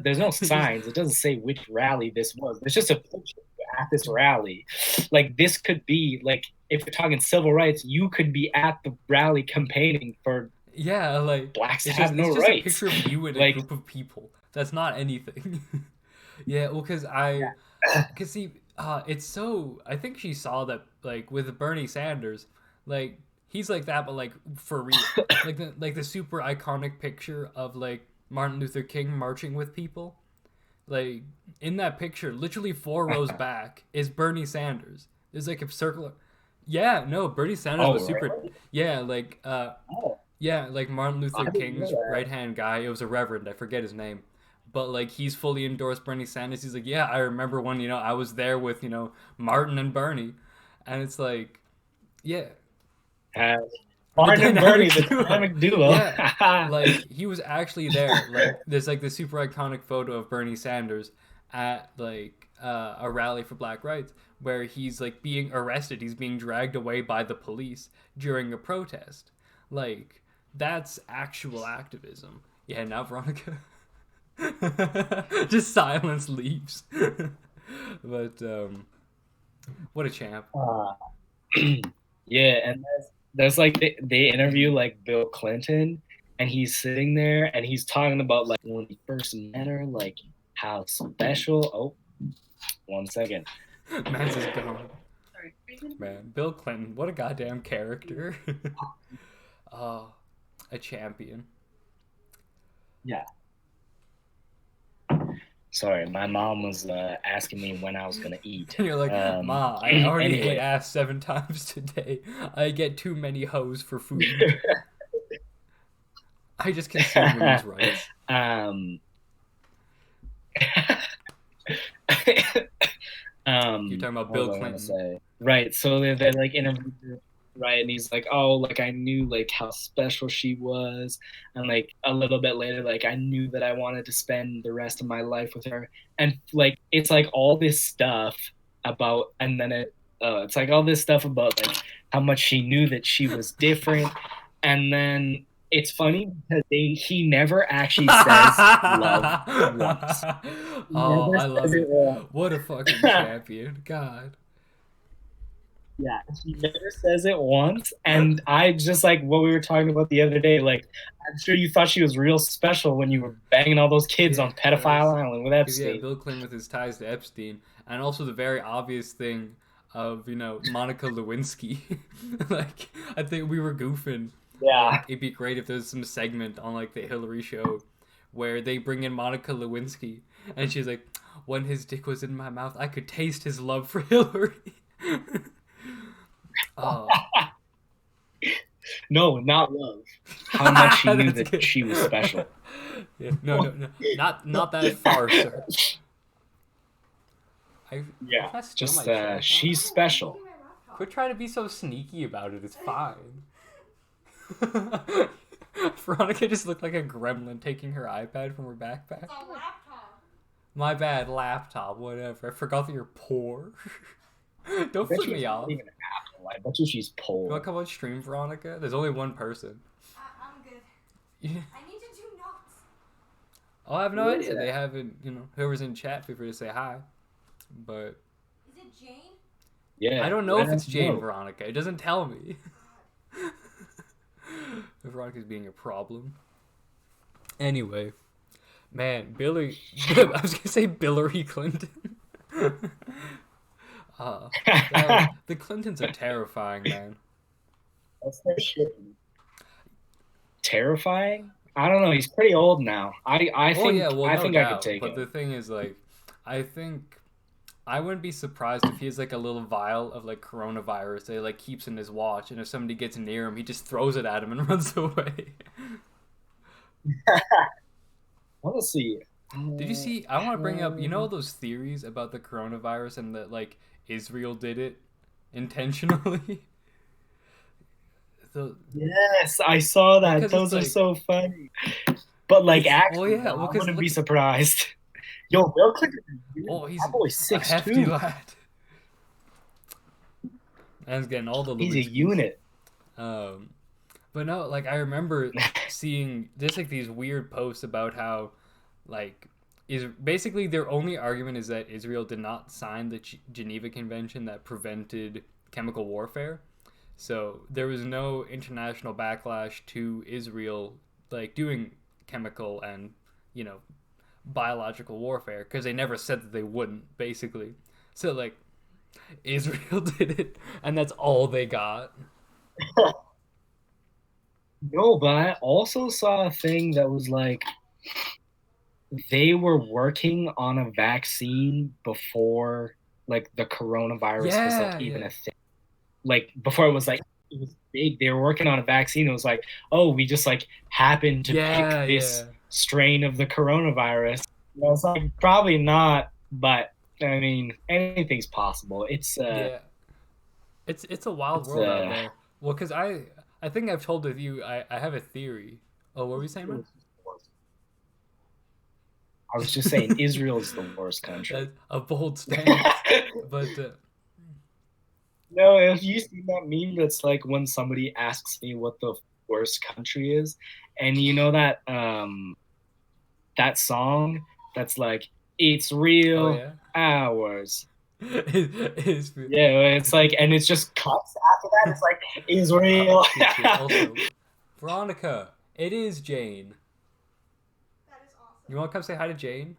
there's no It's just signs. It doesn't say which rally this was. There's just a picture at this rally. Like this could be like if you're talking civil rights, you could be at the rally campaigning for yeah, like blacks to it's have just no it's just a rights. picture of you and a Like group of people. That's not anything. Yeah, well, cause see, it's so. I think she saw that like with Bernie Sanders, like he's like that, but like for real, like the super iconic picture of like Martin Luther King marching with people. Like in that picture, literally 4 rows back is Bernie Sanders. There's like a circle. Yeah, no, Bernie Sanders oh was super. really? Yeah, Oh, yeah, like Martin I Luther didn't know King's that. right hand guy. It was a reverend. I forget his name, but like he's fully endorsed Bernie Sanders. He's like, yeah, I remember when I was there with Martin and Bernie, and it's like, yeah, Uh, the Martin and Bernie, dynamic the duo. dynamic duo. Yeah, like he was actually there. Like there's like the super iconic photo of Bernie Sanders at like a rally for Black rights where he's like being arrested. He's being dragged away by the police during a protest. Like that's actual activism. Yeah, now Veronica. Just silence leaves. But what a champ. uh, yeah, and there's like they interview like Bill Clinton, and he's sitting there and he's talking about like when he first met her, like how special. Oh, 1 second. Mans is gone. Man, Bill Clinton, what a goddamn character. Oh, a champion. Yeah, sorry, my mom was asking me when I was gonna eat. And you're like, Ma, I already ate Anyway, ass 7 times today. I get too many hoes for food. I just consume women's rights. um, You're talking about what Bill was I gonna Clinton. say? Right. So they like interviewed her, right, and he's like, oh, like I knew like how special she was, and like a little bit later, like I knew that I wanted to spend the rest of my life with her, and like it's like all this stuff about, and then it's like all this stuff about like how much she knew that she was different, and then it's funny because he never actually says love once. He Oh, never I says love it it. once. What a fucking champion. God. Yeah, he never says it once. And I just like what we were talking about the other day. Like, I'm sure you thought she was real special when you were banging all those kids Yeah, on Pedophile Island with because yeah, Epstein. Bill Clinton with his ties to Epstein, and also the very obvious thing of Monica Lewinsky. Like I think we were goofing. Yeah. Like it'd be great if there's some segment on like the Hillary show where they bring in Monica Lewinsky, and she's like, "When his dick was in my mouth, I could taste his love for Hillary." Oh, No, not love. How much he knew that's that good. she was special. Yeah, no, no, no, not that far, sir. I Yeah, try to steal just my cell phone. she's special. Quit trying to be so sneaky about it. It's fine. Veronica just looked like a gremlin taking her iPad from her backpack. It's a laptop. My bad, laptop, whatever. I forgot that you're poor. I Don't bet flip you me it's not off. even an Apple. I bet you she's You want poor. to come on stream, Veronica? There's only one person. I'm good. Yeah. I need to do notes. Oh, I have no Who is idea. They it? haven't, whoever's in chat, feel free to say hi. But Is it Jane? I Yeah, don't know let if it's us Jane know. Veronica. It doesn't tell me. Veronica's being a problem. Anyway, man, Billy. I was gonna say Hillary Clinton. The Clintons are terrifying, man. That's their shit. Terrifying. I don't know. He's pretty old now. Oh yeah, well, I no think I could doubt. take But the him. thing is, like, I think I wouldn't be surprised if he has like a little vial of like coronavirus that he like keeps in his watch, and if somebody gets near him, he just throws it at him and runs away. Let's see. Did you see? I want to bring up, Um, those theories about the coronavirus and that like Israel did it intentionally. the yes, I saw that. because it's Those are like so funny. But like it's well, actually, yeah, though, well, I because wouldn't look, be surprised. Yo, Bill Clinton, oh, he's that boy's a six hefty two. lad, and he's getting all the He's a Lewinsky's. unit. Um, but no, like I remember seeing just like these weird posts about how like is basically their only argument is that Israel did not sign the Geneva Convention that prevented chemical warfare. So there was no international backlash to Israel like doing chemical and, you know, biological warfare because they never said that they wouldn't, basically. So like Israel did it and that's all they got. No, but I also saw a thing that was like they were working on a vaccine before like the coronavirus was Yeah, like even yeah. a thing. Like before it was like it was big. They were working on a vaccine. It was like, oh, we just like happened to Yeah, pick this yeah. strain of the coronavirus. You know, it's like probably not, but I mean anything's possible. Yeah. It's a wild it's world out there. Well, cuz I think I've told with you I have a theory. Oh, what were you saying, man? I was just saying Israel's the worst country. That's a bold stance. But No, if you see that meme that's like when somebody asks me what the worst country is, and you know that song that's like it's oh real yeah. ours. It's Yeah, it's like and it's just cuts after that. It's like Israel. also Veronica, it is Jane. That is awesome. You want to come say hi to Jane?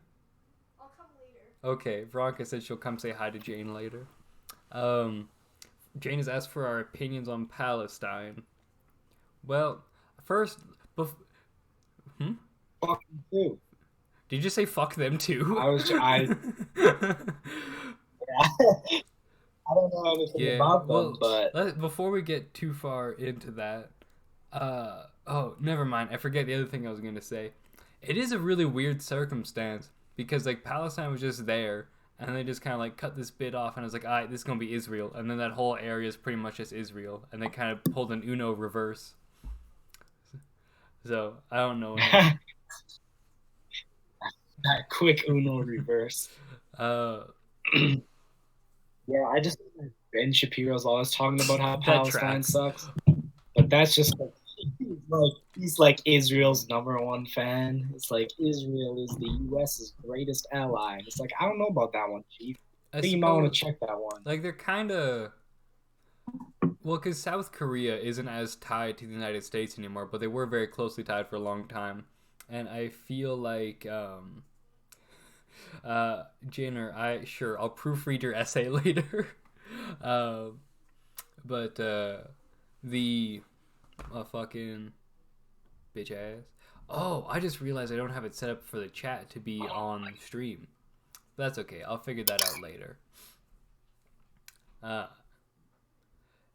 I'll come later. Okay, Veronica said she'll come say hi to Jane later. Jane has asked for our opinions on Palestine. Well, first, Fuck you too. did you just say fuck them too? I I don't know anything Yeah, about them, well, but before we get too far into that, oh, never mind. I forget the other thing I was going to say. It is a really weird circumstance because, like, Palestine was just there, and they just kind of, like, cut this bit off, and I was like, all right, this is going to be Israel. And then that whole area is pretty much just Israel, and they kind of pulled an Uno reverse. So, I don't know. that quick Uno reverse. Uh, Yeah, I just Ben Shapiro's always talking about how That Palestine tracks. sucks, but that's just like he's like Israel's #1 fan. It's like Israel is the U.S.'s greatest ally. It's like I don't know about that one, Chief. I I think you might want suppose, to check that one. like, they're kind of. Well, because South Korea isn't as tied to the United States anymore, but they were very closely tied for a long time. And I feel like, Jenner, I'll proofread your essay later. um, but, the, fucking bitch ass. Oh, I just realized I don't have it set up for the chat to be on stream. That's okay. I'll figure that out later.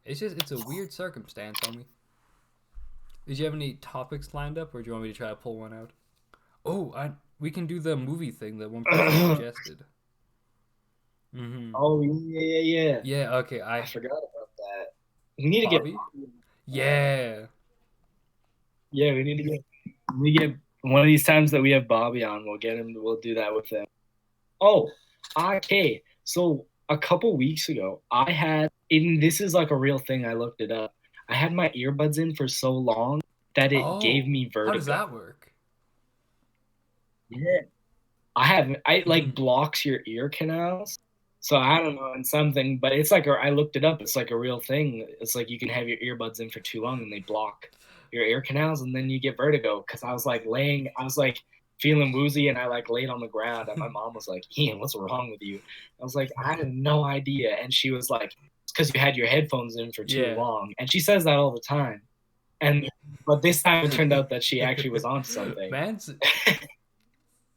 It's a weird circumstance, homie. Did you have any topics lined up, or do you want me to try to pull one out? Oh, we can do the movie thing that one person suggested. Oh yeah. Yeah. Okay. I forgot about that. We need to Bobby? get. Yeah. Yeah, we get one of these times that we have Bobby on. We'll get him. We'll do that with him. Oh, okay. So a couple weeks ago, I had, and this is like a real thing. I looked it up. I had my earbuds in for so long that it gave me vertigo. How does that work? Yeah, it like blocks your ear canals. So I don't know, and something, but it's like I looked it up. It's like a real thing. It's like you can have your earbuds in for too long and they block your ear canals, and then you get vertigo. Because I was like feeling woozy, and I like laid on the ground, and my mom was like, "Ian, what's wrong with you?" I was like, "I had no idea," and she was like, "It's because you had your headphones in for too long," and she says that all the time. But this time it turned out that she actually was onto something. Man's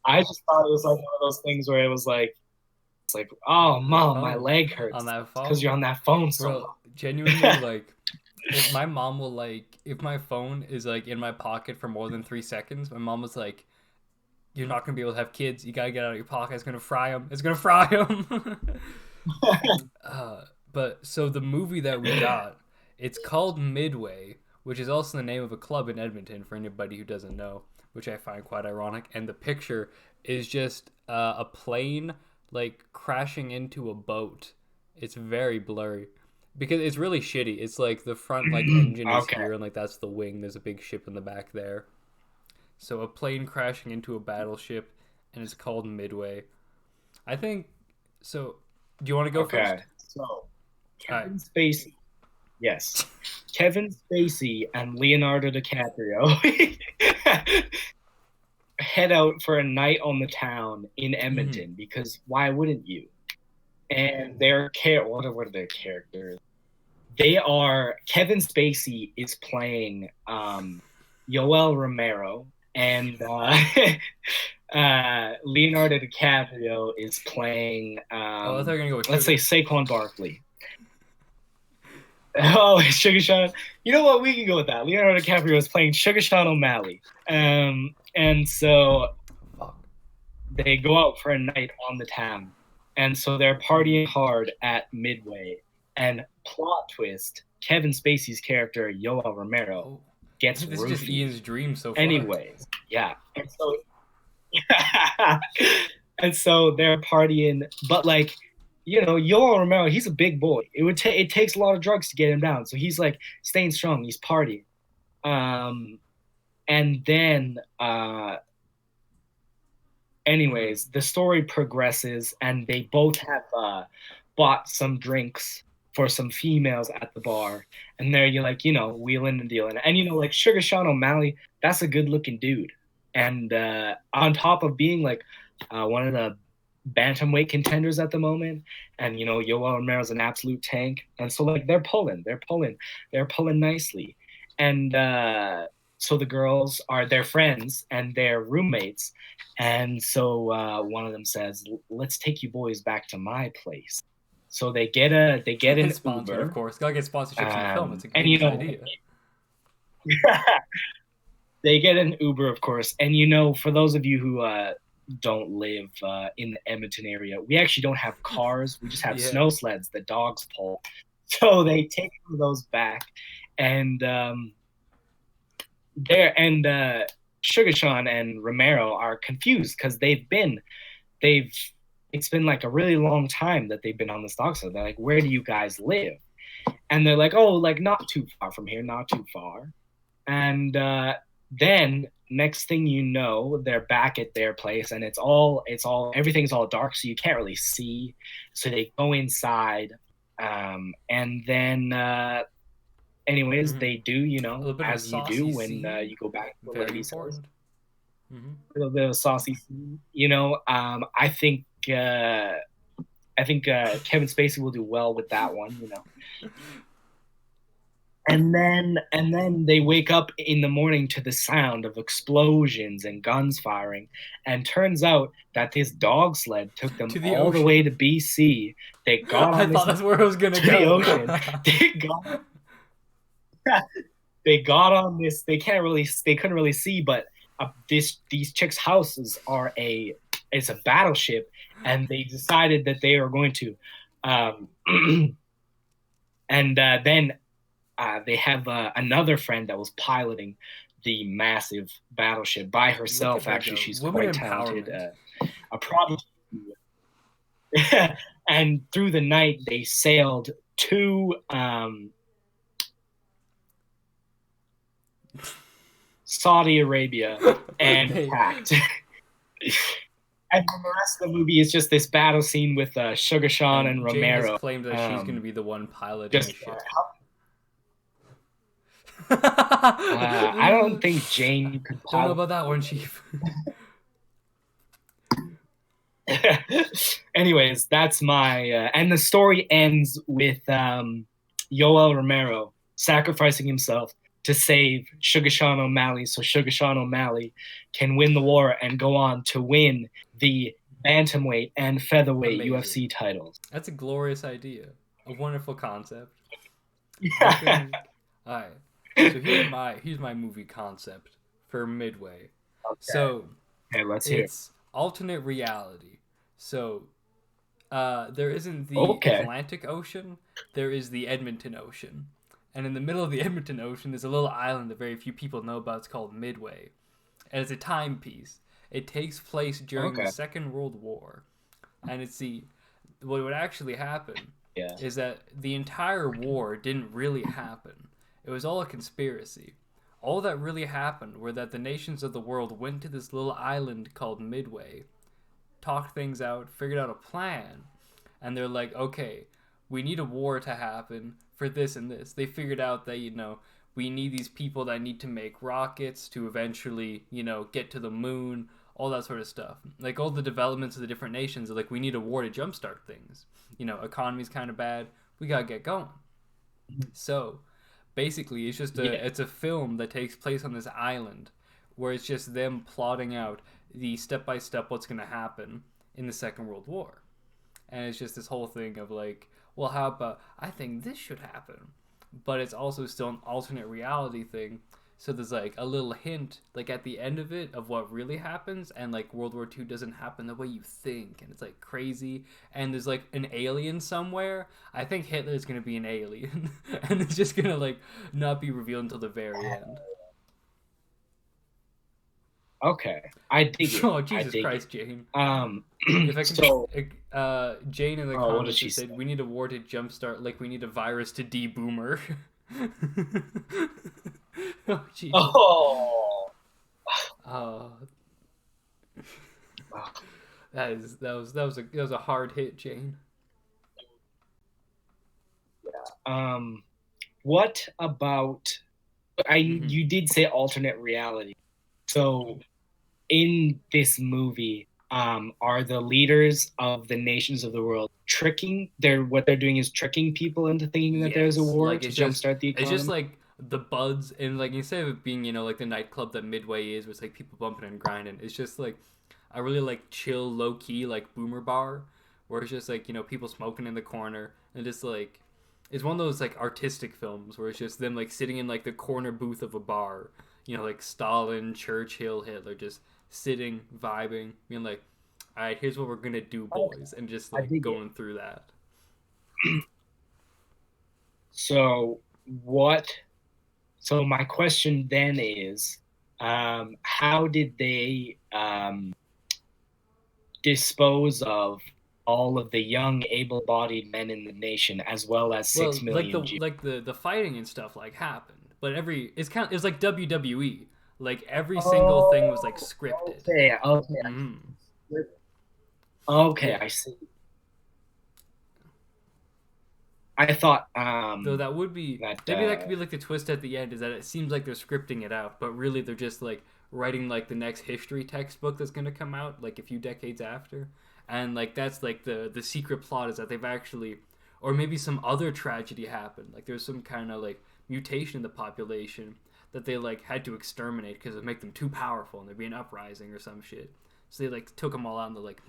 I just thought it was like one of those things where it was like, it's like, oh, mom, my leg hurts on that phone. because you're on that phone so Bro, long. genuinely, like, if my mom will, like, if my phone is, like, in my pocket for more than 3 seconds, my mom was like, you're not going to be able to have kids. You got to get out of your pocket. It's going to fry them. It's going to fry them. But, so the movie that we got, it's called Midway, which is also the name of a club in Edmonton, for anybody who doesn't know, which I find quite ironic. And the picture is just a plane, like, crashing into a boat. It's very blurry. Because it's really shitty. It's like the front like engine is here, and like that's the wing. There's a big ship in the back there. So a plane crashing into a battleship, and it's called Midway. I think so. Do you want to go first? Okay, so All right. Kevin Spacey. Yes, Kevin Spacey and Leonardo DiCaprio head out for a night on the town in Edmonton because why wouldn't you? And what are their characters? They are Kevin Spacey is playing Yoel Romero, and Leonardo DiCaprio is playing I thought you were gonna go with let's say Saquon Barkley. Oh, Sugar Sean. You know what? We can go with that. Leonardo DiCaprio is playing Sugar Sean O'Malley. And so they go out for a night on the town. And so they're partying hard at Midway. And plot twist, Kevin Spacey's character, Yoel Romero, gets This is roofied. just Ian's dream so far. Anyways, yeah. And so and so they're partying, but like, you know, Yoel Romero, he's a big boy. It takes a lot of drugs to get him down. So he's like staying strong. He's partying. And then, anyways, the story progresses, and they both have bought some drinks for some females at the bar, and you're like, you know, wheeling and dealing, and you know, like Sugar Sean O'Malley, that's a good-looking dude, and on top of being like one of the bantamweight contenders at the moment, and you know, Yoel Romero's an absolute tank, and so like they're pulling nicely, and so the girls are their friends and their roommates, and so one of them says, "Let's take you boys back to my place." So they get an sponsored, Uber, of course. Gotta get sponsorships in the film. It's a and you good know, idea. they get an Uber, of course, and you know, for those of you who don't live in the Edmonton area, we actually don't have cars. We just have snow sleds that dogs pull. So they take those back, and Sugar Sean and Romero are confused because it's been like a really long time that they've been on this dog sled. They're like, "Where do you guys live?" And they're like, "Oh, like not too far from here, not too far." And then next thing you know, they're back at their place, and everything's all dark, so you can't really see. So they go inside, and then anyways, they do, you know, as you do when you go back to the ladies' house. A little bit of saucy scene, you know. I think Kevin Spacey will do well with that one, you know. And then they wake up in the morning to the sound of explosions and guns firing, and turns out that this dog sled took them all the way to BC. They got on I thought that's where I was gonna go. The ocean. They got on this. They couldn't really see, but these chicks' houses it's a battleship, and they decided that they are going to, and then they have another friend that was piloting the massive battleship by herself. Actually, she's quite talented, a prodigy. And through the night, they sailed to Saudi Arabia and attacked. And then the rest of the movie is just this battle scene with Sugar Sean and Romero. Jane has claimed that she's going to be the one piloting the ship. I don't think Jane could pilot. Don't know about that one, Chief. Anyways, that's my and the story ends with Yoel Romero sacrificing himself to save Sugar Sean O'Malley, so Sugar Sean O'Malley can win the war and go on to win the bantamweight and featherweight UFC titles. That's a glorious idea. A wonderful concept. Yeah. All right. So here's my movie concept for Midway. Okay. So let's hear. It's alternate reality. So there isn't the Atlantic Ocean. There is the Edmonton Ocean. And in the middle of the Edmonton Ocean, there's a little island that very few people know about. It's called Midway. And it's a timepiece. It takes place during the Second World War. And what would actually happen is that the entire war didn't really happen. It was all a conspiracy. All that really happened were that the nations of the world went to this little island called Midway, talked things out, figured out a plan, and they're like, okay, we need a war to happen for this and this. They figured out that, we need these people that need to make rockets to eventually, get to the moon, all that sort of stuff. Like all the developments of the different nations are like, we need a war to jumpstart things. Economy's kind of bad. We gotta get going. So basically, it's a film that takes place on this island where it's just them plotting out the step by step what's gonna happen in the Second World War. And it's just this whole thing of like, well, how about I think this should happen, but it's also still an alternate reality thing. So there's like a little hint, like at the end of it, of what really happens, and like World War II doesn't happen the way you think, and it's like crazy. And there's like an alien somewhere. I think Hitler's gonna be an alien, and it's just gonna like not be revealed until the very end. Okay, I dig it. Oh I Jesus dig Christ, Jane! it. If I can, So Jane in the what did comments she just said say? we need a war to jumpstart, like we need a virus to deboomer. Oh Jesus! Oh, Oh, oh, that was a hard hit, Jane. what about Mhm. you did say alternate reality. So in this movie, are the leaders of the nations of the world tricking? What they're doing is tricking people into thinking that there's a Yes, war like to jumpstart the it's just economy. like the buds, and like instead of it being like the nightclub that Midway is, where it's like people bumping and grinding. It's just like a really like chill, low key like boomer bar, where it's just like people smoking in the corner, and just like it's one of those like artistic films where it's just them like sitting in like the corner booth of a bar, like Stalin, Churchill, Hitler, just sitting, vibing, being like, all right, here's what we're gonna do, Okay, boys, and just I like dig it. going through that. So what? So my question then is, how did they dispose of all of the young, able-bodied men in the nation, as well as six Well, million Jews? like the fighting and stuff like happened, but it's like WWE. Like every single thing was like Oh, scripted. okay, okay, Hmm. okay. Yeah. I see. I thought Though that would be that maybe that could be like the twist at the end, is that it seems like they're scripting it out, but really they're just like writing like the next history textbook that's gonna come out like a few decades after, and like that's like the secret plot is that they've actually, or maybe some other tragedy happened, like there's some kind of like mutation in the population that they like had to exterminate because it would make them too powerful and there'd be an uprising or some shit. So they like took them all out and they're like,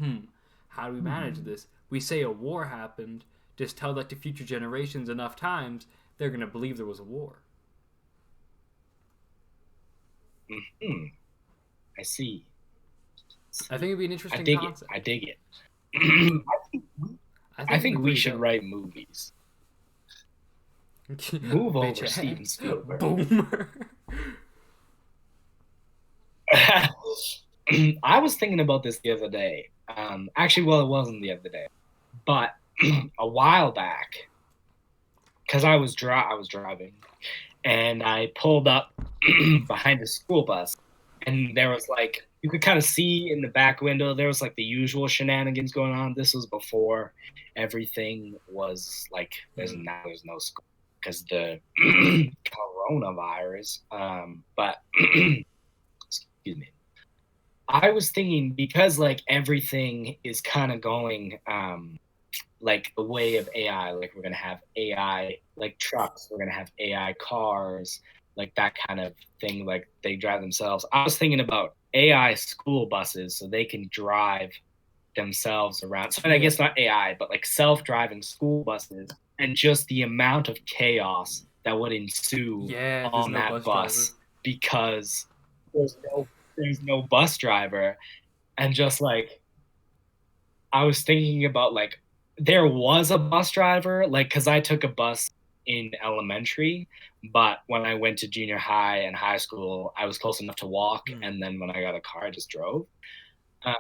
how do we manage this? We say a war happened, just tell that to future generations enough times, they're gonna believe there was a war. hmm, I see. I think it'd be an I interesting dig it. concept. I dig it. I I think it'd think be we pretty should dope. write movies. Move over, Bitch Steven ass Spielberg. boomer. I was thinking about this the other day. Actually, well, it wasn't the other day, but a while back, because I was driving, and I pulled up behind a school bus, and there was like you could kind of see in the back window there was like the usual shenanigans going on. This was before everything was like there's no school because the coronavirus. But excuse me. I was thinking because like everything is kind of going like the way of AI, like we're gonna have AI like trucks, we're gonna have AI cars, like that kind of thing, like they drive themselves. I was thinking about AI school buses so they can drive themselves around. So and I Yeah. guess not AI, but like self-driving school buses and just the amount of chaos that would ensue Yeah, there's on no that bus driver. bus because there's no bus driver and just like I was thinking about like there was a bus driver, like because I took a bus in elementary, but when I went to junior high and high school, I was close enough to walk, Hmm. and then when I got a car, I just drove. Uh,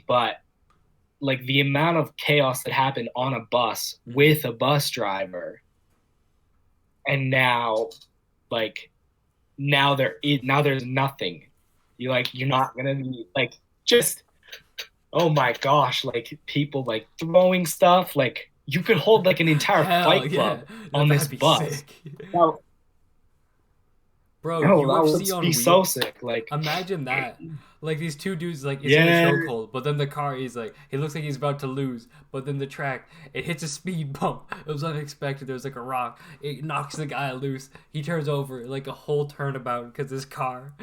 but like the amount of chaos that happened on a bus with a bus driver, and now like now there's nothing. You're not gonna be like just oh my gosh, like people like throwing stuff. Like you could hold like an entire Hell fight yeah, club on this that'd be bus. sick. No, Bro, no, that UFC would be on so wheels. sick. Like, Imagine that. Like these two dudes, like it's in a yeah, chokehold, but then the car is like he looks like he's about to lose, but then the track it hits a speed bump. It was unexpected. There's like a rock. It knocks the guy loose. He turns over like a whole turnabout because this car.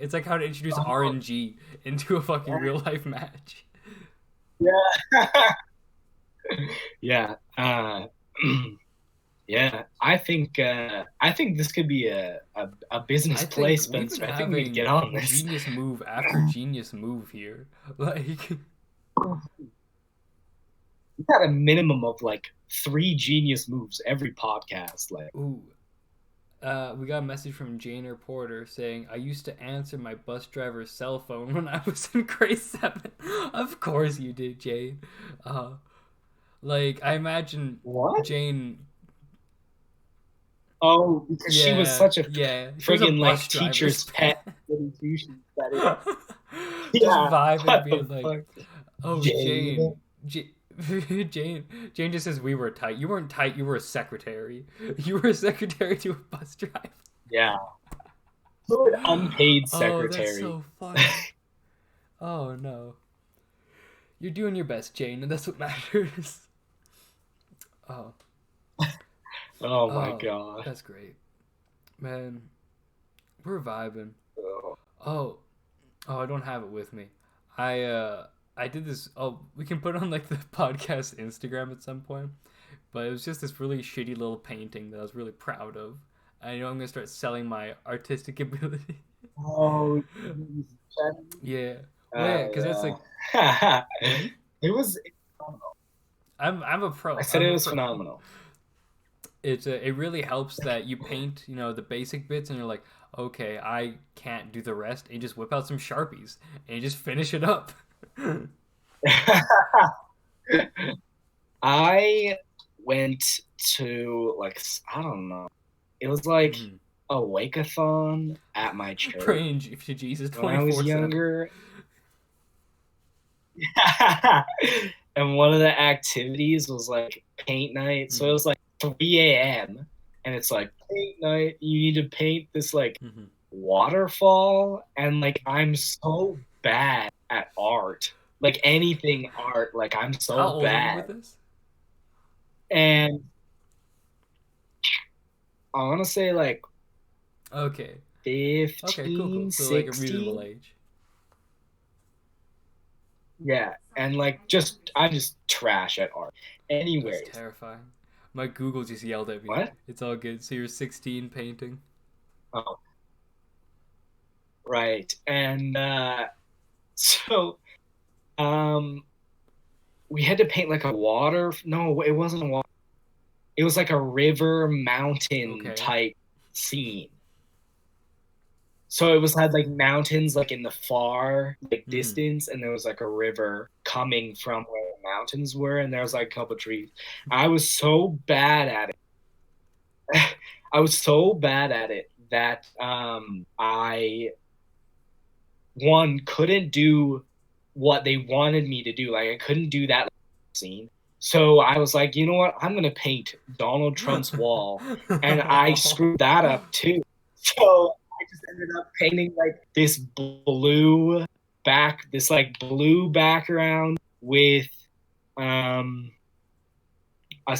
It's like how to introduce oh, RNG into a fucking yeah, real life match. yeah, yeah. Yeah, I think this could be a business I play, think we've been Spencer. I think we could get having on this. genius move after genius move here. Like, We got a minimum of like 3 genius moves every podcast. Like, ooh, we got a message from Jane Porter saying, I used to answer my bus driver's cell phone when I was in grade 7. Of course you did, Jane. Uh, like, I imagine what? Jane. Oh, because she was Yeah, such a yeah. She was a friggin' like bus driver's teacher's pet. pet. Just Yeah, vibing, what being the like, fuck, oh, Jade? Jane. Jane just says we were tight. You weren't tight. You were a secretary. You were a secretary to a bus driver. Yeah, unpaid Oh, that's secretary. so funny. Oh no, you're doing your best, Jane, and that's what matters. Oh, Oh my oh, god. that's great, man. We're vibing. Oh. Oh, oh, I don't have it with me. I did this. Oh, we can put it on like the podcast Instagram at some point. But it was just this really shitty little painting that I was really proud of. I know I'm gonna start selling my artistic ability. Oh, Yeah. Well, yeah, because that's like, yeah. hmm? It was. I'm a I pro. said I'm it a was pro. phenomenal. It really helps that you paint, the basic bits, and you're like, okay, I can't do the rest, and you just whip out some sharpies and you just finish it up. I went to like I don't know. It was like Mm-hmm. a wake-a-thon at my church Praying to Jesus when I was 24/7. younger. And one of the activities was like paint night. So it Mm-hmm. was like 3 a.m. and it's like paint night. You need to paint this like Mm-hmm. waterfall. And like I'm so bad at art. Like anything art, like I'm How so old are you with bad. this? And I want to say like Okay. Okay, cool, 15, cool. So like a reasonable 16. age. Yeah. And like I'm just trash at art. That's Anyways, terrifying. My Google just yelled at me. what? It's all good. So you're 16 painting. Oh, right. And so um we had to paint like a water. No, it wasn't a water. It was like a river mountain Okay. type scene. So it was had like mountains like in the far like Mm-hmm. distance, and there was like a river coming from where the mountains were, and there was like a couple trees. I was so bad at it. I was so bad at it that I one couldn't do what they wanted me to do. Like I couldn't do that scene. So I was like, you know what? I'm gonna paint Donald Trump's wall, and I screwed that up too. So I just ended up painting like this like blue background with um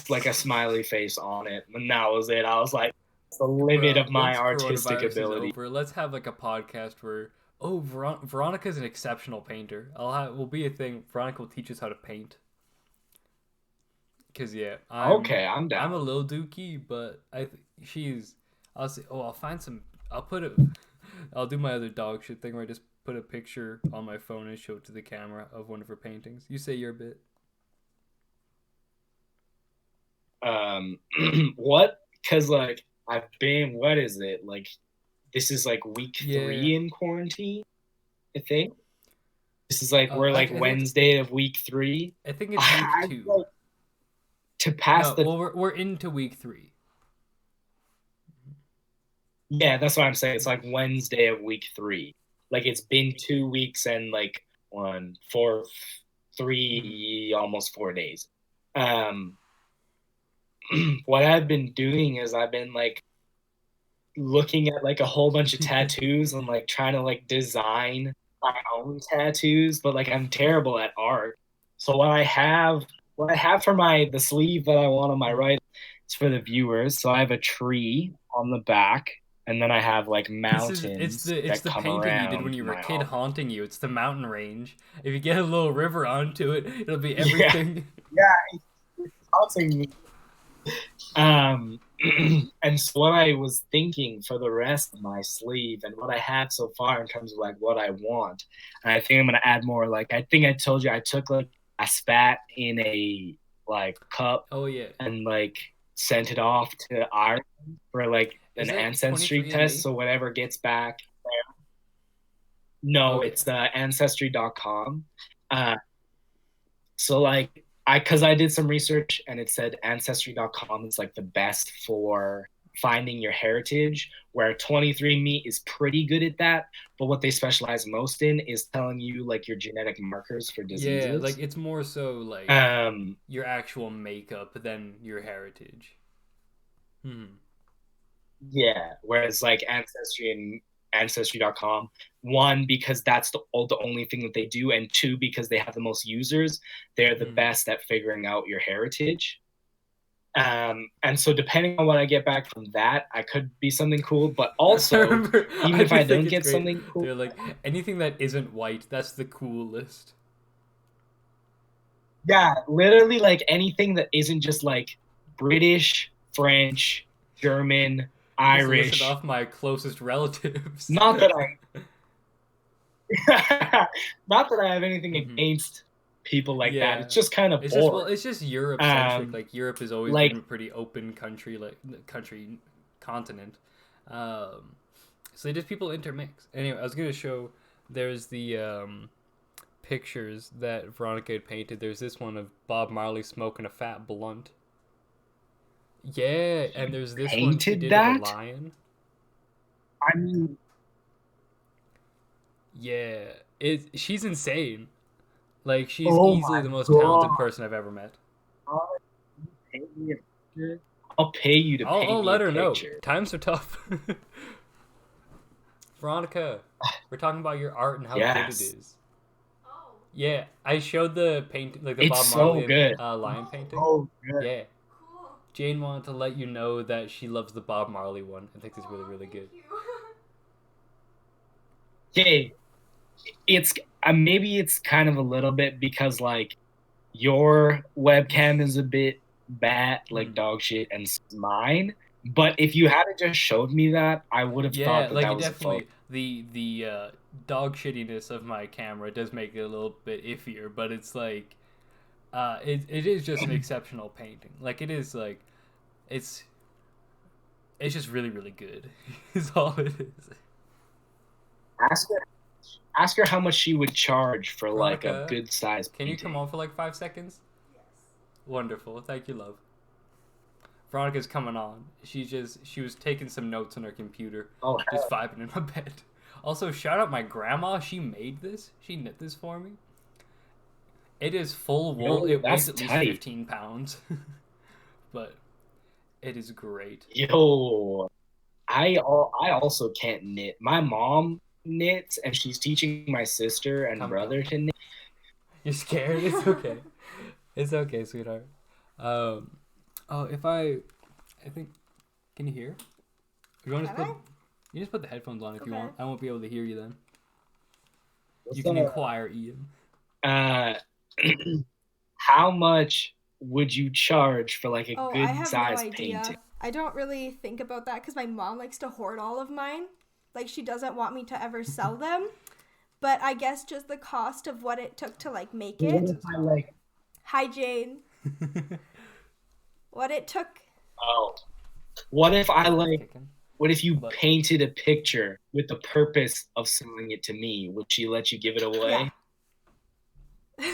like a smiley face on it, and that was it. I was like, it's the limit Bro, of my once artistic coronavirus is ability. over, let's have like a podcast where Veronica's an exceptional painter. Will be a thing. Veronica will teach us how to paint. Cause yeah, Okay, I'm I'm down. a little dookie, but she's. I'll say, oh, I'll find some. I'll put it. I'll do my other dog shit thing where I just put a picture on my phone and show it to the camera of one of her paintings. You say your bit. Um, what? Because like I've been. What is it like? This is like week Yeah. 3 in quarantine. I think this is like we're I like think Wednesday of week 3. I think it's I week 2. like to pass No, the. well, we're into week 3. Yeah, that's what I'm saying. It's like Wednesday of week 3. Like it's been 2 weeks and like 1, 4, almost 4 days. What I've been doing is I've been like looking at like a whole bunch of tattoos and like trying to like design my own tattoos, but like I'm terrible at art. So what I have for the sleeve that I want on my right, it's for the viewers. So I have a tree on the back, and then I have like mountains it's that the come painting you did around when you were a my kid arm. haunting you. It's the mountain range. If you get a little river onto it, it'll be everything. Yeah, it's haunting me. And so what I was thinking for the rest of my sleeve and what I have so far in terms of like what I want, and I think I'm gonna add more. Like I think I told you I took like I spat in a like cup Oh yeah. and like sent it off to Ireland for like Is an that ancestry 23andMe? test. So whatever gets back there. No, Okay. it's ancestry.com. Uh, so like because I did some research and it said ancestry.com is like the best for finding your heritage, where 23andMe is pretty good at that, but what they specialize most in is telling you like your genetic markers for Yeah, like diseases. it's more so like Um your actual makeup than your heritage. Hmm. yeah, whereas like ancestry.com, one because that's the only thing that they do, and two because they have the most users, they're the Hmm. best at figuring out your heritage. And so depending on what I get back from that, I could be something cool. But I also, remember. even I if I just think don't it's get great. something cool, They're like anything that isn't white. That's the coolest. yeah, literally like anything that isn't just like British, French, German, You just listed Irish. off my closest relatives. Not that I, not that I have anything Hmm. against people like that. It's Yeah. just kind of It's just boring. it's just Europe centric. Um, Like Europe has always like been a pretty open country, like country continent. Um, so just people intermix. Anyway, I was gonna show. There's the pictures that Veronica had painted. There's this one of Bob Marley smoking a fat blunt. Yeah, and there's this one she painted did of a that. lion. I mean, Yeah, she's insane. Like she's oh easily my the most talented god! person I've ever met. Paint me a picture? I'll pay you to I'll paint me a let her know. picture. Times are tough. Veronica, we're talking about your art and how good it Yes, is. Oh, Yeah, I showed the paint, like the it's Bob so Marley and good. lion painting. So good. Yeah, cool. Jane wanted to let you know that she loves the Bob Marley one. I think it's really, really Thank good. you. Okay, it's maybe it's kind of a little bit because like your webcam is a bit bad, like Hmm. dog shit, and mine. But if you hadn't just showed me that, I would have Yeah, thought that like that it was a photo. definitely the dog shittiness of my camera does make it a little bit iffier, but it's like it is just an exceptional painting. Like it is like it's it's just really really good. Is all it is. Ask her, ask her how much she would charge for like a Veronica, good size can you come painting. on for like 5 seconds? Yes. Wonderful, thank you, love. Veronica's coming on. She was taking some notes on her computer, Oh, just vibing in my bed. Also, shout out my grandma. She made this. She knit this for me. It is full wool. yo, It weighs that's at least tight. 15 pounds, but it is great. Yo, I also can't knit. My mom knits, and she's teaching my sister and Come, brother come. to knit. You're scared? It's okay. It's okay, sweetheart. Um, oh, I think, can you hear? You want to Can put, I? you just put the headphones on if you Okay. want. I won't be able to hear you then. What's You can up? inquire, Ian. How much would you charge for like a Oh, I good have no size idea. painting? I don't really think about that because my mom likes to hoard all of mine. Like she doesn't want me to ever sell them. But I guess just the cost of what it took to like make What it. if I like? Hi Jane. What it took. Oh, what if I like? Kicking. What if you But painted a picture with the purpose of selling it to me? Would she let you give it away? Yeah. Do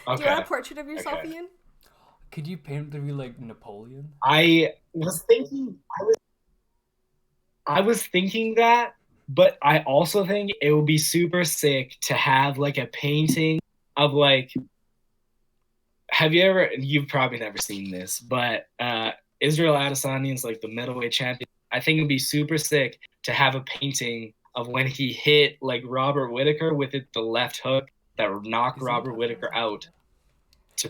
Okay. you want a portrait of yourself, Okay. Ian? could you paint to be like Napoleon? I was thinking I was thinking that, but I also think it would be super sick to have like a painting of like, have you ever? You've probably never seen this, but Israel Adesanya is like the middleweight champion. I think it'd be super sick to have a painting of when he hit like Robert Whitaker with the left hook that knocked Robert Whitaker out to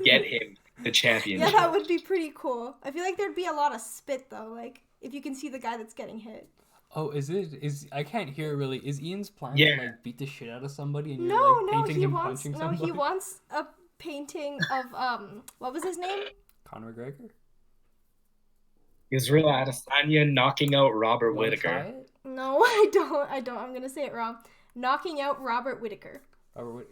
get him the championship. Yeah, that would be pretty cool. I feel like there'd be a lot of spit though, like if you can see the guy that's getting hit. Oh, I can't hear really. Is Ian's plan Yeah. to like beat the shit out of somebody and you're No, like no, painting he him wants punching no, somebody? he wants a painting of what was his name? Conor McGregor? Israel Adesanya knocking out Robert You wanna try Whitaker. it? No, I don't. I'm gonna say it wrong. Knocking out Robert Whitaker.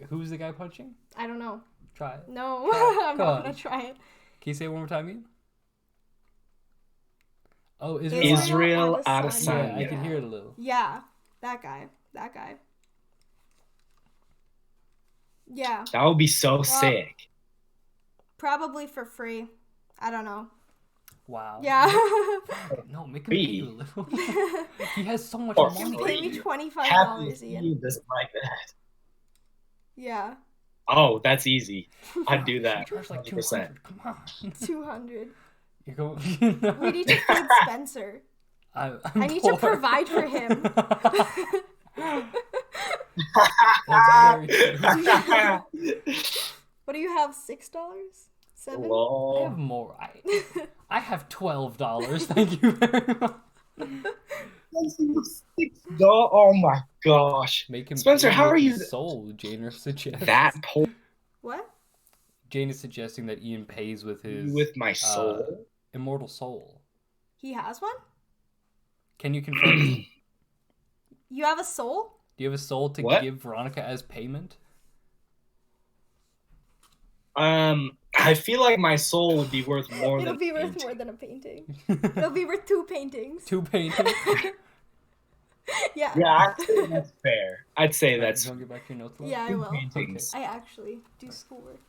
Who's the guy punching? I don't know. Try it. No, I'm Go not on. gonna try it. Can you say it one more time, Ian? Oh, Israel Yeah, Adesanya. I can hear it a little. Yeah, that guy. Yeah, That would be so sick. probably for free. I don't know. Wow. Yeah. No, make him pay you a little. He has so much Or You can money. pay me $25, Happy Ian. doesn't like that. Yeah, Oh, that's easy. I'd do You that. charge like 100%. 200. Come on. 200. You're going. We need to feed Spencer. I'm I need to poor. provide for him. That's very true. What do you have? $6? $7? I Lol. have more. I have $12. Thank you very much. Oh my gosh. Make him Spencer, pay how with are his you- soul, Jane suggests. That poor What? Jane is suggesting that Ian pays with his with my soul. immortal soul. He has one? Can you confirm? You have a soul? Do you have a soul to What? give Veronica as payment? I feel like my soul would be worth more It'll than be worth more than a painting. It'll be worth 2 paintings. Two paintings. Yeah. Yeah, I'd say that's fair. I'd say that's Don't get back to your notes. Love? Yeah, I two will. paintings. I actually do schoolwork.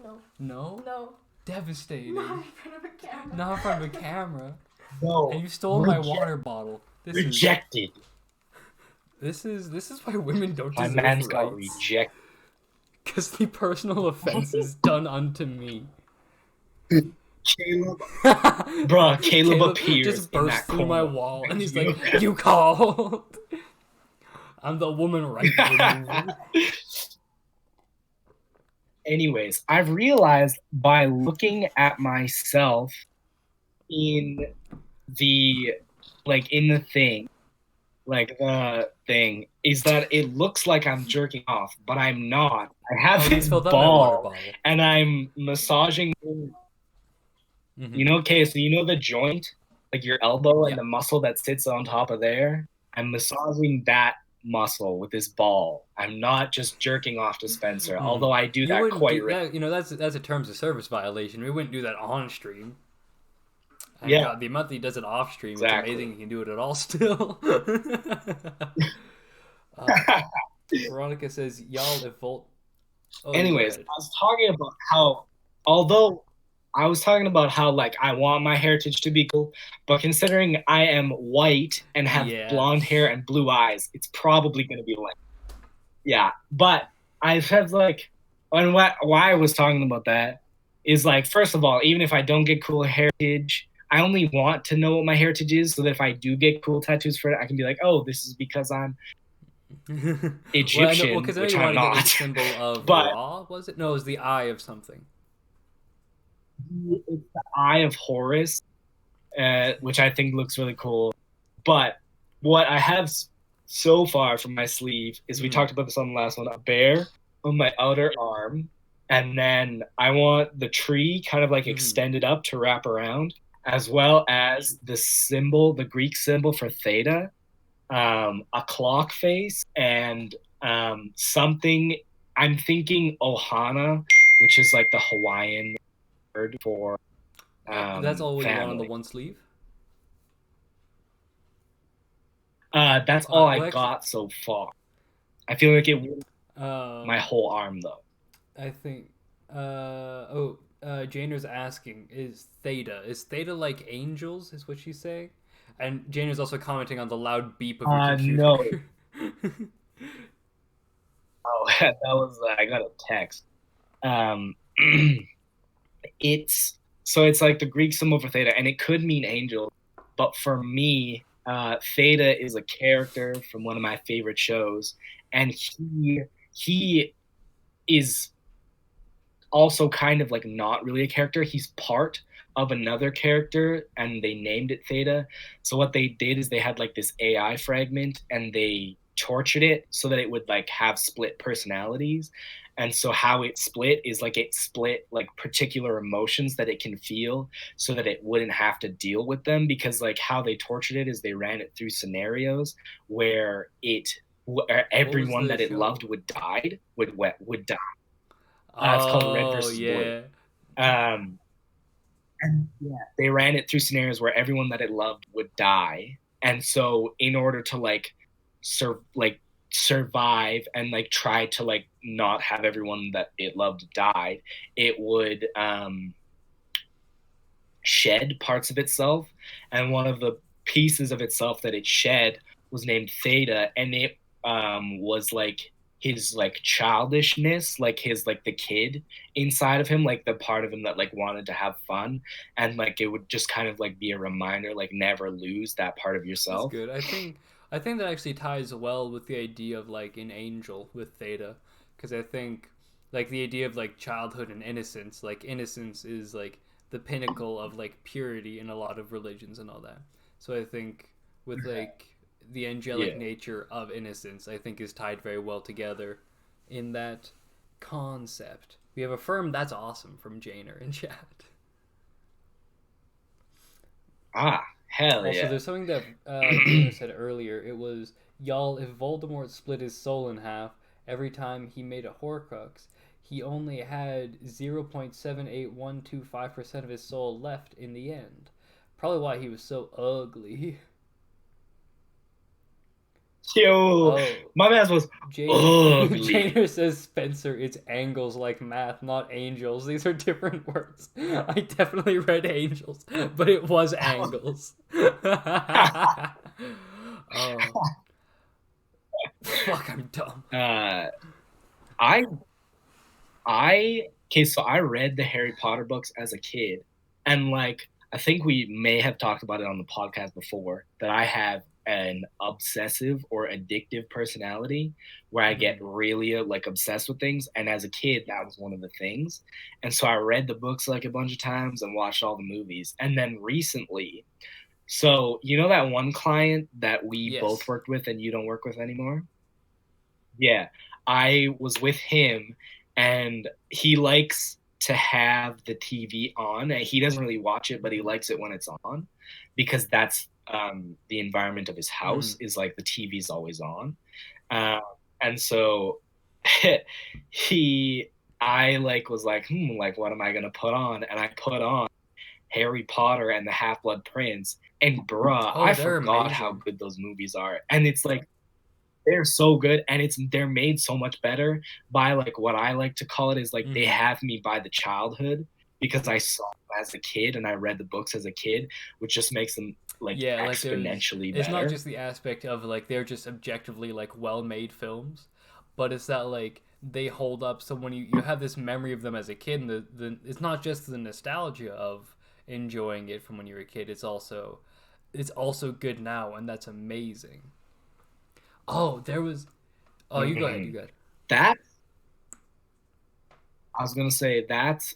No. No? No. Devastating. Not in front of a camera. Not in front of a camera. No. And you stole my Reject- water bottle. Rejected. This is why women don't My deserve man's got rights. rejected. Because the personal offense is done unto me. Caleb, bruh, Caleb appears just in burst that through my coma. wall, and he's like, "You called." I'm the woman right remover. Anyways, I've realized by looking at myself in the thing, is that it looks like I'm jerking off, but I'm not. I have Oh, you this filled up my water ball bottle. and I'm massaging. Mhm. You know, okay, so you know the joint, like your elbow Yeah. and the muscle that sits on top of there? I'm massaging that muscle with this ball. I'm not just jerking off to Spencer, although I do You that wouldn't quite do regularly. that. You know, that's a terms of service violation. We wouldn't do that on stream. And Yeah. God, the amount that he does it off stream, Exactly. it's amazing he can do it at all still. Veronica says, "Y'all evolve." Oh, Anyways, go I was talking about how, although I was talking about how, like, I want my heritage to be cool, but considering I am white and have Yeah. blonde hair and blue eyes, it's probably going to be lame. Yeah, but I said, like, and why I was talking about that is, like, first of all, even if I don't get cool heritage, I only want to know what my heritage is so that if I do get cool tattoos for it, I can be like, oh, this is because I'm ahead. Egyptian, Because I know which you I'm want to get the not. symbol of But- Ra, was it? No, it was the eye of something. It's the Eye of Horus, which I think looks really cool. But what I have so far from my sleeve is we Mhm. talked about this on the last one, a bear on my outer arm, and then I want the tree kind of like Mhm. extended up to wrap around, as well as the symbol, the Greek symbol for theta, a clock face, and something. I'm thinking Ohana, which is like the Hawaiian word for That's all you want on the family. one sleeve? That's all well, I actually- got so far. I feel like it would my My whole arm though. I think. Janer's asking, is theta like angels? Is what she's saying, and Janer's also commenting on the loud beep of your No. computer. Oh, Oh, that was I got a text. Um, it's it's like the Greek symbol for theta, and it could mean angel, but for me, Theta is a character from one of my favorite shows, and he is also kind of like not really a character. He's part of another character, and they named it Theta. So what they did is they had like this AI fragment, and they tortured it so that it would like have split personalities. And so how it split is like it split like particular emotions that it can feel so that it wouldn't have to deal with them, because like how they tortured it is they ran it through scenarios where where What was everyone the that it show? loved would die. It's called Red Oh versus Blue. yeah. Um, and yeah, they ran it through scenarios where everyone that it loved would die, and so in order to survive and like try to like not have everyone that it loved die, it would shed parts of itself, and one of the pieces of itself that it shed was named Theta, and it was like his like childishness, like his like the kid inside of him, like the part of him that like wanted to have fun, and like it would just kind of like be a reminder, like never lose that part of That's yourself. good. I think that actually ties well with the idea of like an angel with Theta, because I think like the idea of like childhood and innocence, like innocence is like the pinnacle of like purity in a lot of religions and all that. So I think with like the angelic Yeah. nature of innocence, I think is tied very well together in that concept. We have affirmed that's awesome from Janer in chat. Hell Also, yeah. there's something that Jaina said earlier. It was, y'all, if Voldemort split his soul in half every time he made a Horcrux, he only had 0.78125% of his soul left in the end. Probably why he was so ugly. Yo, Oh, my man was ugly. Jainer says, Spencer, it's angles like math, not angels. These are different words. I definitely read angels, but it was angles. Oh, fuck, I'm dumb. I okay, so I read the Harry Potter books as a kid, and like I think we may have talked about it on the podcast before that I have an obsessive or addictive personality where I get really like obsessed with things, and as a kid that was one of the things. And so I read the books like a bunch of times and watched all the movies. And then recently, so you know that one client that we both Yes. worked with and you don't work with anymore? Yeah, I was with him, and he likes to have the TV on. He doesn't really watch it, but he likes it when it's on, because that's the environment of his house is like the TV's always on. Uh, and so I like was like, like what am I gonna put on? And I put on Harry Potter and the Half Blood Prince, and bruh, Oh, I they're forgot how amazing. good those movies are. And it's like they're so good, and they're made so much better by like what I like to call it is like they have me by the childhood, because I saw them as a kid and I read the books as a kid, which just makes them like Yeah, like exponentially it's not better. just the aspect of like they're just objectively like well-made films, but it's that like they hold up. So when you have this memory of them as a kid, and the it's not just the nostalgia of enjoying it from when you were a kid. It's also good now, and that's amazing. Oh, there was. Oh, you go ahead. You Mm-hmm. go ahead. That I was gonna say that's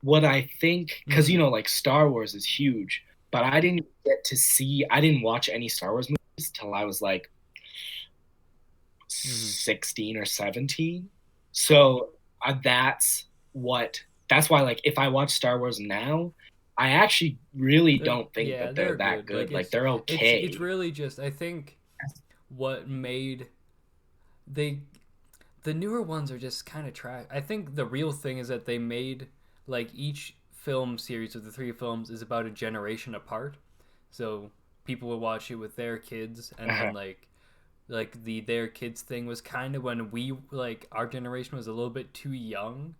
what I think, because Mm-hmm. like Star Wars is huge, but I didn't watch any Star Wars movies till I was like Mm-hmm. 16 or 17. So that's why like if I watch Star Wars now, I actually really don't think Yeah, that they're they're that good. Like good. Like they're it's okay. really just I think what made they the newer ones are just kind of trash. I think the real thing is that they made like each film series of the three films is about a generation apart. So people would watch it with their kids, and then like the their kids thing was kind of when we like our generation was a little bit too young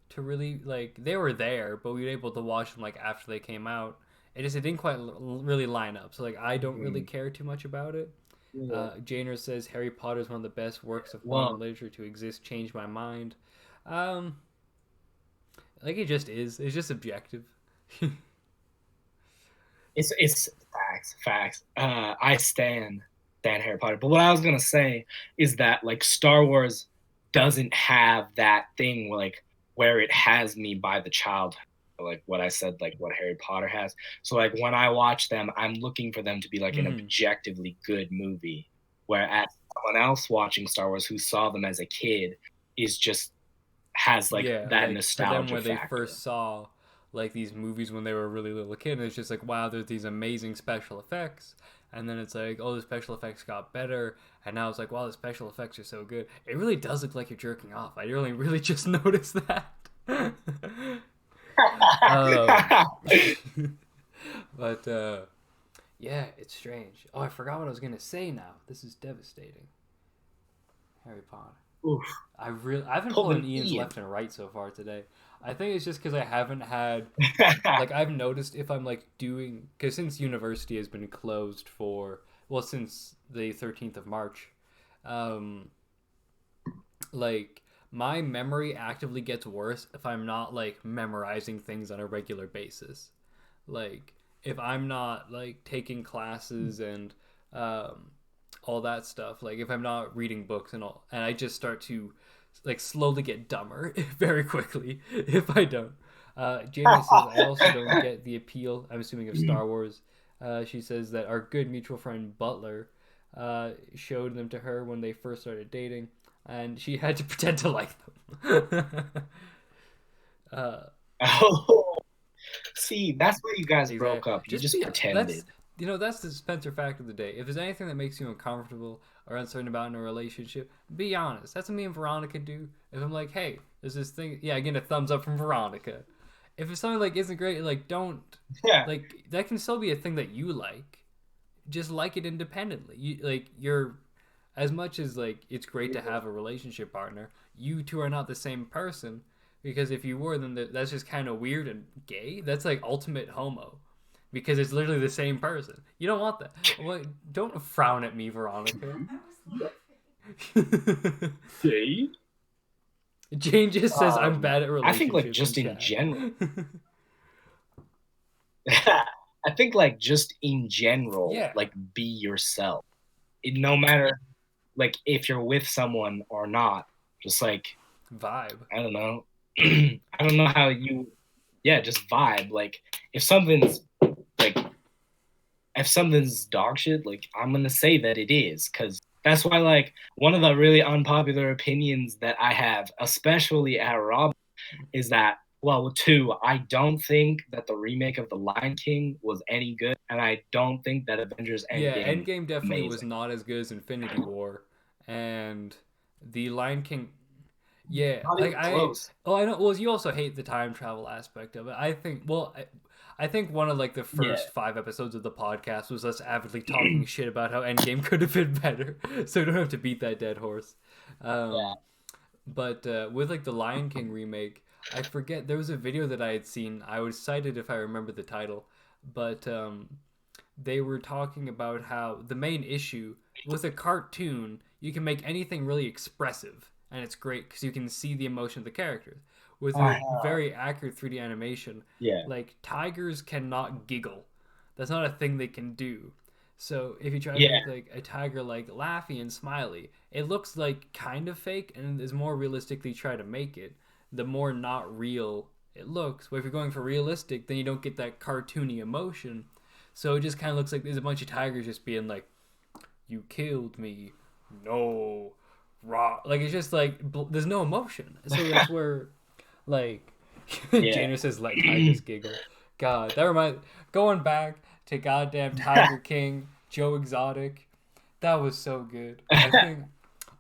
to really like they were there, but we were able to watch them like after they came out. It didn't quite really line up. So like I don't really Mhm. care too much about it. Janer says Harry Potter is one of the best works of Well, modern literature to exist. Changed my mind. Um, like it just is. It's just subjective. it's facts. I stand Harry Potter. But what I was gonna say is that like Star Wars doesn't have that thing like where it has me by the childhood, like what I said, like what Harry Potter has. So like when I watch them, I'm looking for them to be like an objectively good movie. Whereas someone else watching Star Wars who saw them as a kid is just has like Yeah, that like for them nostalgia when they factor. first saw like these movies when they were a really little kid, and it's just like wow, there's these amazing special effects, and then it's like oh, the special effects got better, and now it's like wow, the special effects are so good. It really does look like you're jerking off. I really just noticed that. um, but yeah, it's strange. Oh, I forgot what I was gonna say. Now this is devastating. Harry Potter. Oof. I've been Pull pulling an Ian's Ian. left and right so far today. I think it's just because I haven't had like I've noticed if I'm like doing because since university has been closed for well since the 13th of March, um, like my memory actively gets worse if I'm not like memorizing things on a regular basis. Like if I'm not like taking classes and um, all that stuff, like if I'm not reading books and all, and I just start to like slowly get dumber very quickly if I don't. Jamie says I also don't get the appeal. I'm assuming of Star Wars. She says that our good mutual friend Butler showed them to her when they first started dating, and she had to pretend to like them. uh, Oh, see, that's why you guys exactly. broke up. You just That's pretended. that's the Spencer fact of the day. If there's anything that makes you uncomfortable or uncertain about in a relationship, be honest. That's what me and Veronica do. If I'm like, hey, there's this thing, yeah, again a thumbs up from Veronica. If it's something like isn't great, like don't Yeah. like that can still be a thing that you like. Just like it independently. You like you're as much as like it's great to have a relationship partner. You two are not the same person because if you were, then that's just kind of weird and gay. That's like ultimate homo because it's literally the same person. You don't want that. Well, don't frown at me, Veronica. See? Jane just says I'm bad at I think like relationships just in in chat. general. I think like just in general, Yeah. like be yourself. No matter like if you're with someone or not, just like Vibe. I don't know. I don't know how you yeah, just vibe. Like like if something's dog shit, like I'm gonna say that it is, because that's why like one of the really unpopular opinions that I have, especially at Rob, is that well, two, I don't think that the remake of The Lion King was any good, and I don't think that Avengers Yeah, Endgame Endgame definitely was amazing. not as good as Infinity War, and the Lion King. Yeah, Not like even I. close. Oh, I know. Well, you also hate the time travel aspect of it. I think. Well, I think one of like the Yeah. first 5 episodes of the podcast was us avidly talking shit about how Endgame could have been better, so we don't have to beat that dead horse. Yeah. But with like the Lion King remake, I forget there was a video that I had seen. I would cite it if I remember the title, but they were talking about how the main issue with a cartoon, you can make anything really expressive, and it's great because you can see the emotion of the characters. With a very accurate 3D animation, Yeah. like tigers cannot giggle. That's not a thing they can do. So if you try to Yeah. make like a tiger like laughy and smiley, it looks like kind of fake and is more realistically try to make it. The more not real it looks. But if you're going for realistic, then you don't get that cartoony emotion. So it just kind of looks like there's a bunch of tigers just being like, "You killed me, no, raw." Like it's just like there's no emotion. So that's where, like, Yeah. Janer says, "Let tigers giggle." God, that reminds. Going back to goddamn Tiger King, Joe Exotic, that was so good. I think.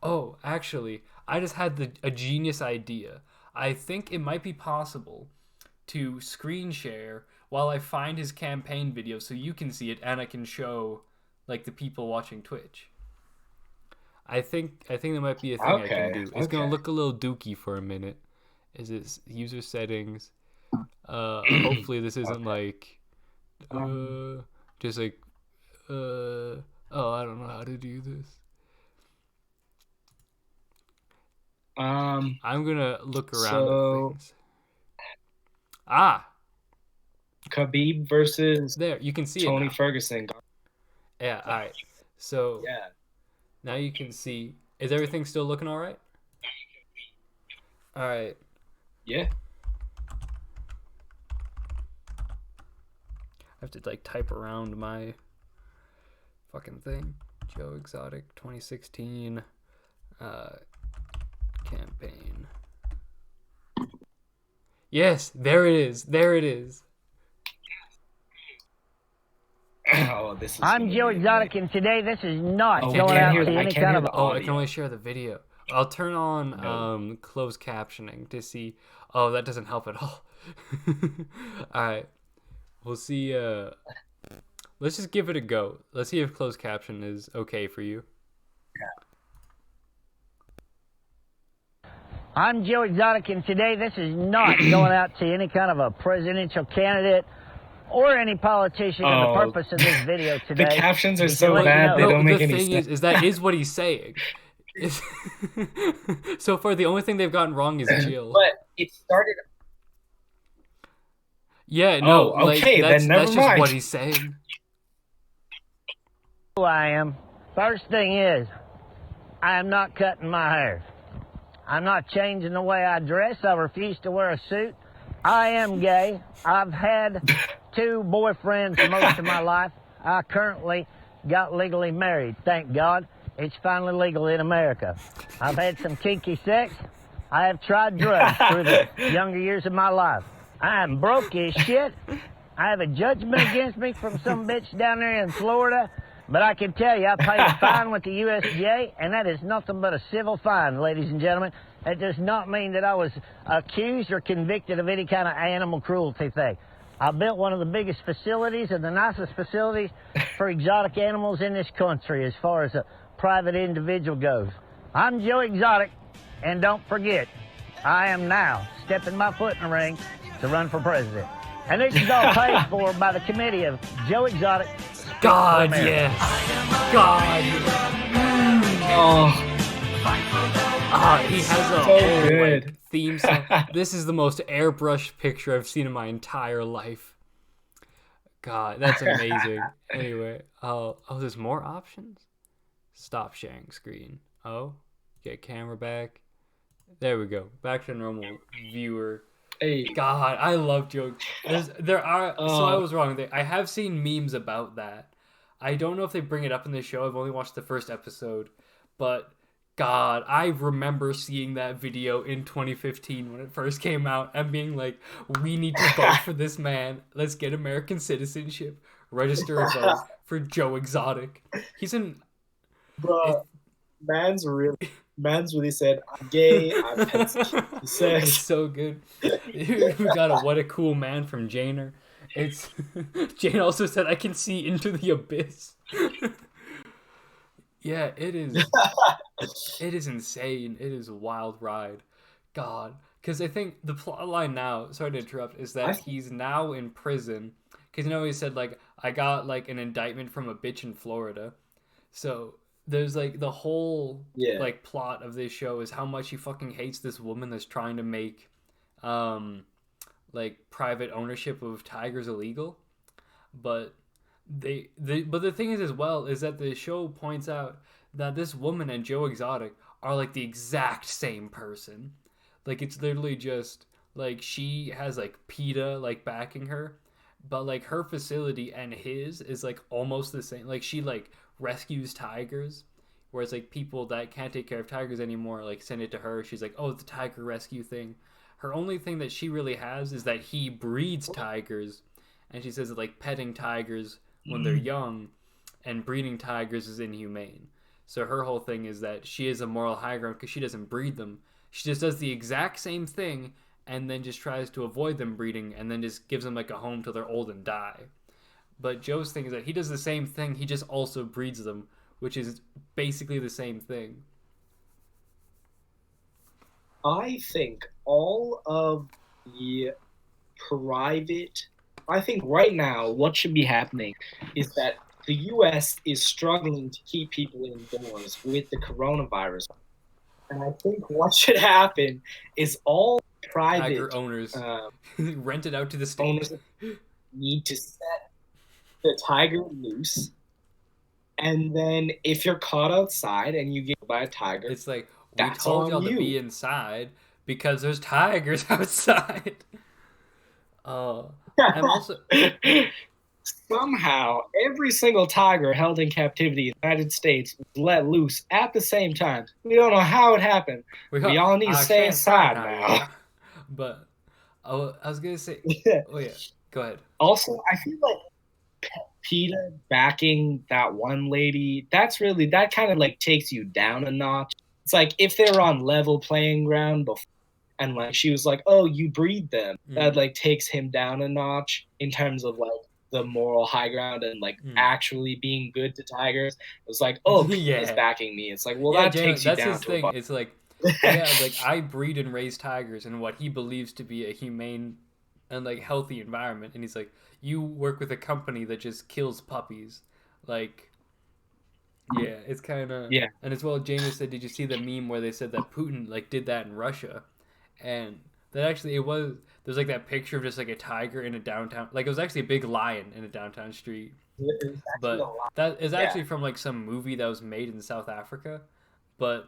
Oh, actually, I just had a genius idea. I think it might be possible to screen share while I find his campaign video so you can see it and I can show like the people watching Twitch. I think that might be a thing I can do. It's gonna look a little dookie for a minute. Is it user settings? Hopefully this isn't like just like Oh, I don't know how to do this. Um, I'm gonna look around So- at things. Ah, Khabib versus there. You can see Tony it now. Ferguson. Yeah, all right. So Yeah. now you can see. Is everything still looking all right? All right. Yeah. I have to like type around my fucking thing. Joe Exotic 2016 campaign. Yes, there it is. There it is. Oh, this is. I'm gonna Joe be Exotic, and today this is not Oh, I going can't out hear to the- I any can't kind hear of the Oh, I can audio. only share the video. I'll turn on No. closed captioning to see. Oh, that doesn't help at all. All right. We'll see let's just give it a go. Let's see if closed caption is okay for you. I'm Joe Exotic, and today this is not going out to any kind of a presidential candidate or any politician. And the Oh. purpose of this video The today captions are is so to let you bad know- they No, don't make the any thing sense. is that is what he's saying. It's- so far, the only thing they've gotten wrong is Jill. But it started. Yeah, no, Oh, okay, like that's then never just what mind. he's saying. who I am. First thing is, I am not cutting my hair. I'm not changing the way I dress. I refuse to wear a suit. I am gay. I've had 2 boyfriends most of my life. I currently got legally married. Thank God. It's finally legal in America. I've had some kinky sex. I have tried drugs through the younger years of my life. I am broke as shit. I have a judgment against me from some bitch down there in Florida. But I can tell you, I paid a fine with the USDA, and that is nothing but a civil fine, ladies and gentlemen. That does not mean that I was accused or convicted of any kind of animal cruelty thing. I built one of the biggest facilities and the nicest facilities for exotic animals in this country as far as a private individual goes. I'm Joe Exotic, and don't forget, I am now stepping my foot in the ring to run for president. And this is all paid for by the committee of Joe Exotic. God, America. yes. God. Oh, He has a So whole good. like theme song. This is the most airbrushed picture I've seen in my entire life. God, that's amazing. Anyway, oh, there's more options. Stop sharing screen. Oh, get camera back. There we go. Back to normal viewer. hey. God, I love jokes. There are. So I Oh. was wrong. I have seen memes about that. I don't know if they bring it up in the show. I've only watched the first episode, but God, I remember seeing that video in 2015 when it first came out and being like, "We need to vote for this man. Let's get American citizenship. Register a vote for Joe Exotic." He's in. Bro, man's really said, I'm gay, I'm pansexual. It's Sex. so good. We got a "What a Cool Man" from Janer. It's Jane also said, "I can see into the abyss." Yeah, it is. It is insane. It is a wild ride. God, because I think the plot line now, sorry to interrupt, is that he's now in prison. Because he said like, I got like an indictment from a bitch in Florida. So there's like the whole Yeah. like plot of this show is how much he fucking hates this woman that's trying to make like private ownership of tigers illegal. But but the thing is as well is that the show points out that this woman and Joe Exotic are like the exact same person. Like it's literally just like she has like PETA like backing her, but like her facility and his is like almost the same. Like she like rescues tigers, whereas like people that can't take care of tigers anymore like send it to her. She's like, oh, it's the tiger rescue thing. Her only thing that she really has is that he breeds tigers, and she says that like petting tigers when they're young and breeding tigers is inhumane. So her whole thing is that she is a moral high ground because she doesn't breed them. She just does the exact same thing and then just tries to avoid them breeding and then just gives them like a home till they're old and die. But Joe's thing is that he does the same thing, he just also breeds them, which is basically the same thing. I think all of the I think right now what should be happening is that the U.S. is struggling to keep people indoors with the coronavirus. And I think what should happen is all private Tiger owners rent it out to the state. owners need to set the tiger loose. And then if you're caught outside and you get by a tiger, It's like, we that's told on y'all to you. be inside because there's tigers outside. I'm also somehow every single tiger held in captivity in the United States was let loose at the same time. We don't know how it happened. We all need to stay inside now. But I was gonna say, oh yeah, go ahead. Also, I feel like PETA backing that one lady, that kind of like takes you down a notch. It's like if they were on level playing ground before, and like she was like, "Oh, you breed them," that like takes him down a notch in terms of like the moral high ground and like actually being good to tigers. It was like, "Oh, PETA's backing me." It's like, well, that takes you down his to thing. a It's like, yeah, like I breed and raise tigers in what he believes to be a humane and like healthy environment, and he's like, you work with a company that just kills puppies, like. Yeah, it's kind of And as well, James said, did you see the meme where they said that Putin like did that in Russia, and that actually there's like that picture of just like a tiger in a downtown, like it was actually a big lion in a downtown street, but that is actually from like some movie that was made in South Africa, but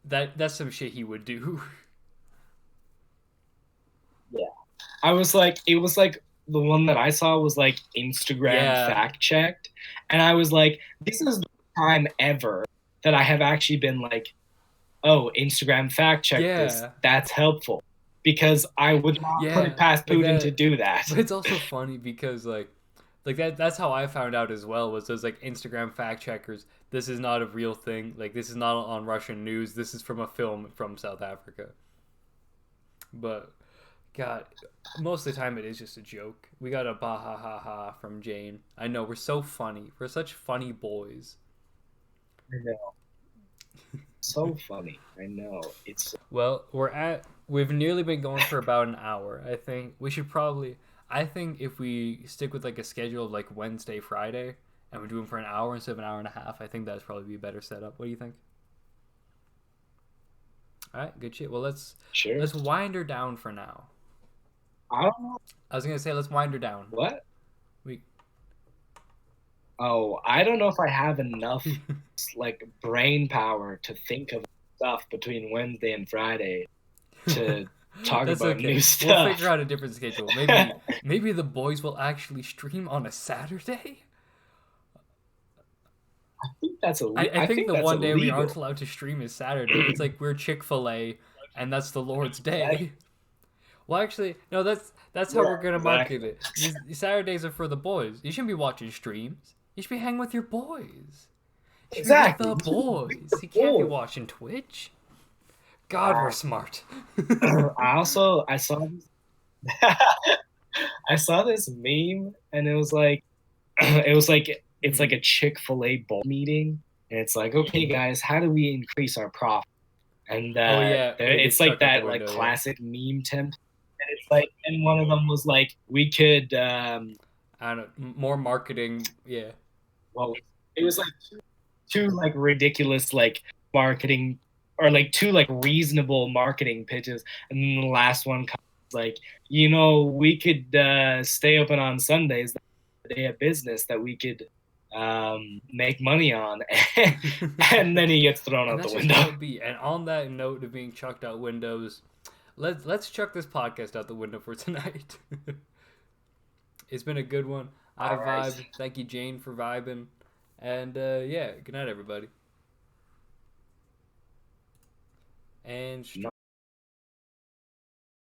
that's some shit he would do. Yeah, it was like the one that I saw was like Instagram fact checked, and I was like, this is the time ever that I have actually been like, oh, Instagram fact check this. That's helpful, because I would not put it past Putin to do that. But it's also funny because like that's how I found out as well, was those like Instagram fact checkers. This is not a real thing. Like this is not on Russian news. This is from a film from South Africa. But God, most of the time it is just a joke. We got a bah ha ha ha from Jane. I know, we're so funny. We're such funny boys. I know. So funny. I know. Well, we've nearly been going for about an hour. I think we should I think if we stick with like a schedule of like Wednesday, Friday, and we do them for an hour instead of an hour and a half, I think that's probably be a better setup. What do you think? All right, good shit. Well, let's wind her down for now. I don't know. I was gonna say let's wind her down. What? I don't know if I have enough like brain power to think of stuff between Wednesday and Friday to talk about new stuff. We'll figure out a different schedule. Maybe the boys will actually stream on a Saturday. I think that's I think the one day we aren't allowed to stream is Saturday. It's like we're Chick-fil-A, and that's the Lord's day. Well, actually, no. That's how we're gonna market it. These Saturdays are for the boys. You shouldn't be watching streams. You should be hanging with your boys. Exactly. With the boys. You can't be watching Twitch. God, we're smart. I saw this meme, and it was like it's like a Chick-fil-A bowl meeting, and it's like, okay, guys, how do we increase our profit? And it's like that like classic meme template. And it's like, and one of them was like, we could I don't know, more marketing. Yeah. Well, it was like two like ridiculous like marketing, or like two like reasonable marketing pitches, and then the last one comes like, we could stay open on Sundays, the day of business that we could make money on, and then he gets thrown out the window. And on that note of being chucked out windows, let's chuck this podcast out the window for tonight. It's been a good one. I vibed. Thank you, Jane, for vibing. And good night, everybody. And